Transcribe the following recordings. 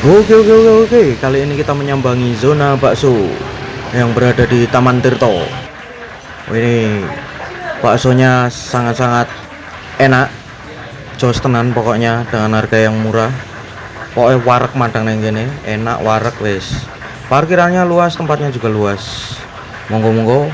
Oke. Kali ini kita menyambangi zona bakso yang berada di Taman Tirto. Ini baksonya sangat-sangat enak, jos tenan pokoknya dengan harga yang murah. Pokoknya wareg madang neng gini, enak wareg wis. Parkirannya luas, tempatnya juga luas. Monggo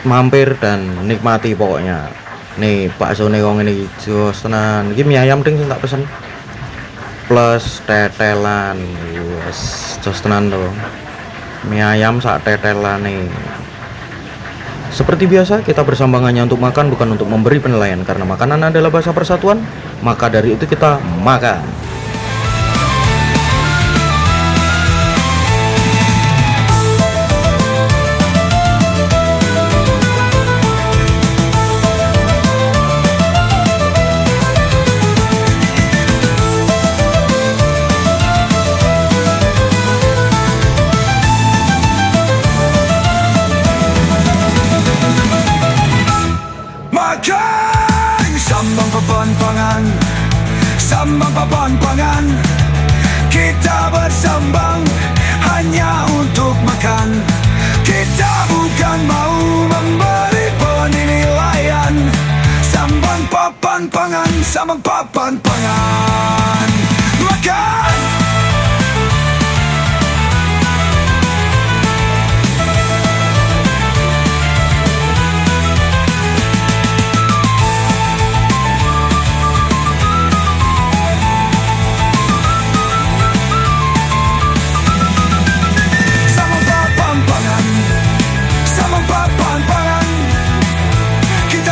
mampir dan nikmati pokoknya. Nih bakso nih wong ini jos tenan. Iki mie ayam ding sing tak pesen. Plus tetelan, yes, jos tenan tuh. Mie ayam sak tetelan nih. Seperti biasa kita bersambangannya untuk makan, bukan untuk memberi penilaian. Karena makanan adalah bahasa persatuan, maka dari itu kita makan. Sambang papan pangan, kita bersambang hanya untuk makan. Kita bukan mau memberi penilaian. Sambang papan pangan, sambang papan pangan. Makan.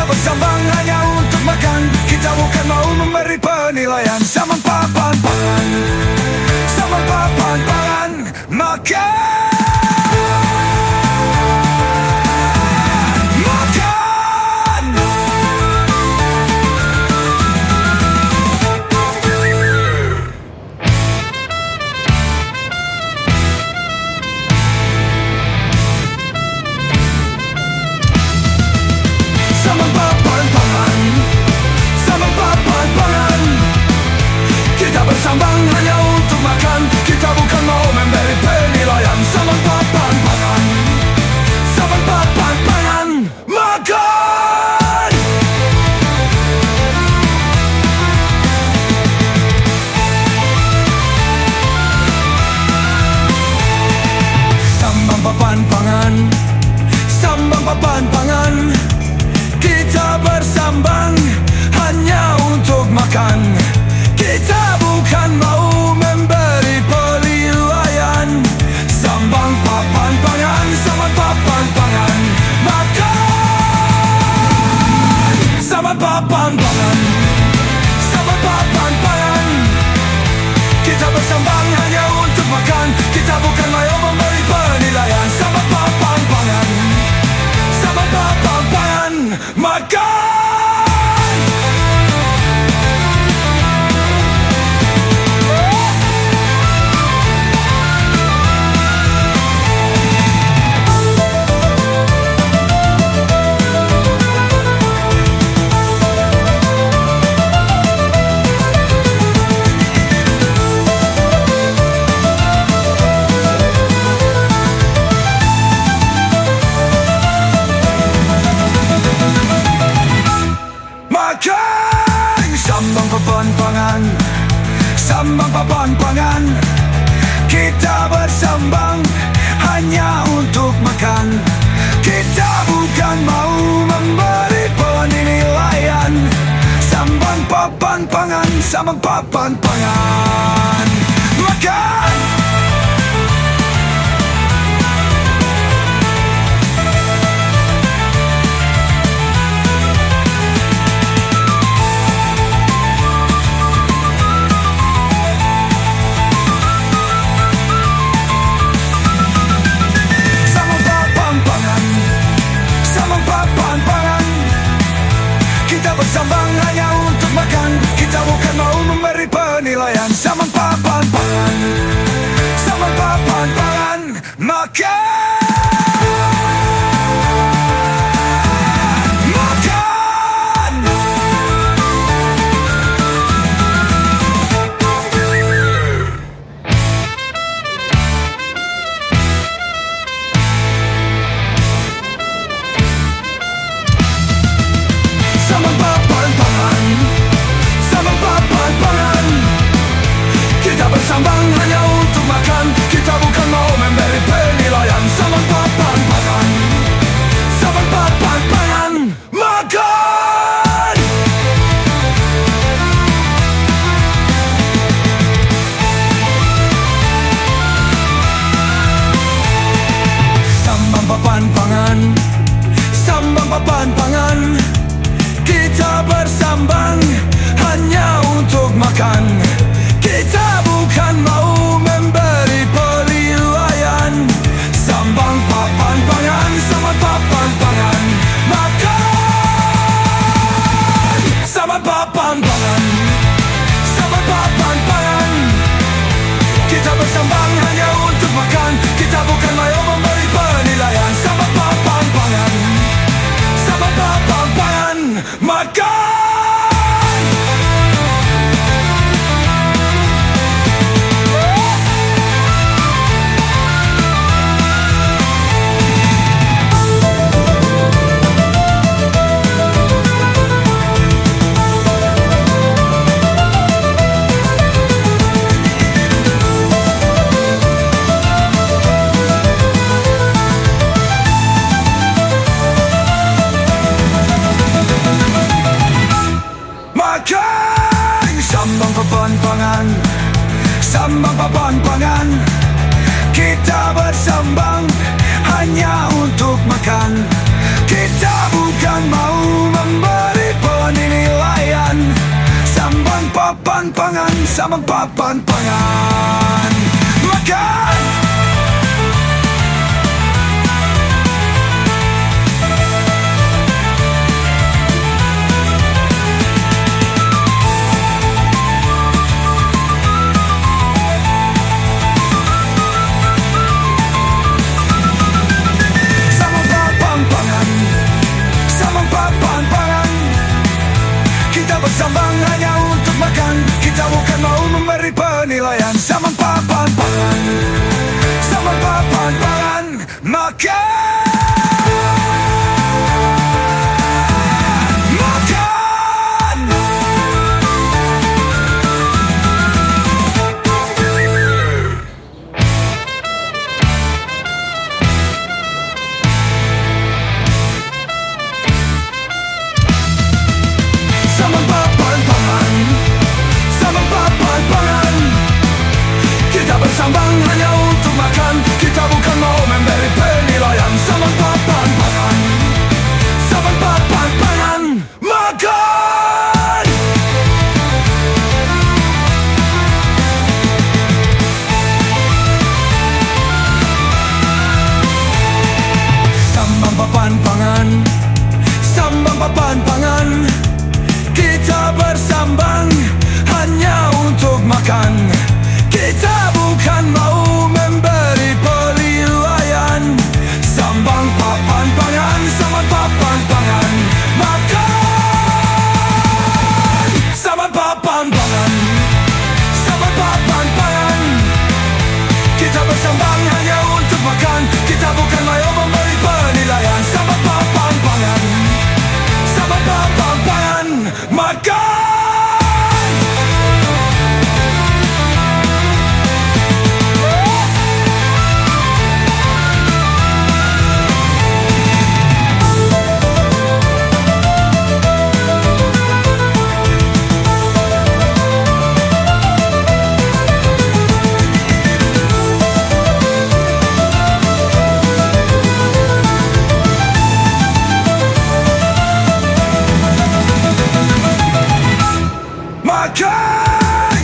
Bersambang hanya untuk makan. Kita bukan mau memberi penilaian. Sambang papan pangan, sambang papan pangan. Makan. Bersambang hanya untuk makan. Kita bukan mau memberi penilaian. Sambang papan pangan, sambang papan pangan. Makan. Sambang papan pangan, sambang papan pangan. Kita bersambang hanya untuk makan. Kita bukan mau memberi penilaian. Sambang papan pangan, sambang papan pangan. Makan. Sambang papan pangan, sambang papan pangan. Kita bersambang hanya untuk makan. Kita bukan mau memberi penilaian. Sambang papan pangan, sambang papan pangan. Makan. Sambang papan pangan, sambang papan pangan. Kita bersambang hanya untuk makan. Kita bukan mau memberi penilaian. Sambang papan pangan, sambang papan pangan. Makan. Bersambang hanya untuk makan. Kita bukan mau memberi penilaian. Sambang papan hanya untuk makan. Kita bukan mau memberi penilaian. Sambang papan pangan, sambang papan pangan, makan. Sambang papan pangan, sambang papan pangan. Kita bersambang hanya untuk makan. Kita bukan mau memberi penilaian. Sambang papan pangan, sambang papan pangan, makan. Sambang papan pangan, sambang papan pangan. Kita bersambang hanya untuk makan. Kita bukan mau memberi penilaian. Sambang papan pangan, sambang papan pangan, makan. Sambang papan pangan, sambang papan pangan. Kita bersambang hanya untuk makan. Kita bukan mau memberi penilaian. Sambang papan pangan, sambang papan pangan, makan. Bersambang hanya untuk makan. Kita bukan mau memberi penilaian. Sambang papan pangan, sambang papan pangan, makan. Sambang papan pangan, sambang papan pangan. Kita bersambang hanya untuk makan. Kita bukan mau memberi penilaian. Sambang papan pangan, sambang papan pangan, makan. Sambang papan pangan, sambang papan pangan. Kita bersambang hanya untuk makan. Kita bukan mau memberi penilaian. Sambang papan pangan, sambang papan pangan, makan. Sambang papan pangan, sambang papan pangan. Kita bersambang hanya untuk makan. Kita bukan mau memberi penilaian. Sambang papan pangan, sambang papan pangan, makan.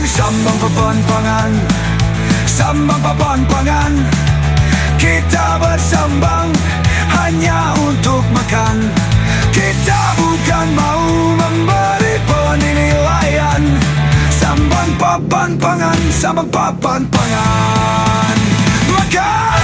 Sambang papan pangan, sambang papan pangan. Kita bersambang hanya untuk makan. Kita bukan mau memberi penilaian. Sambang papan pangan, sambang papan pangan, makan.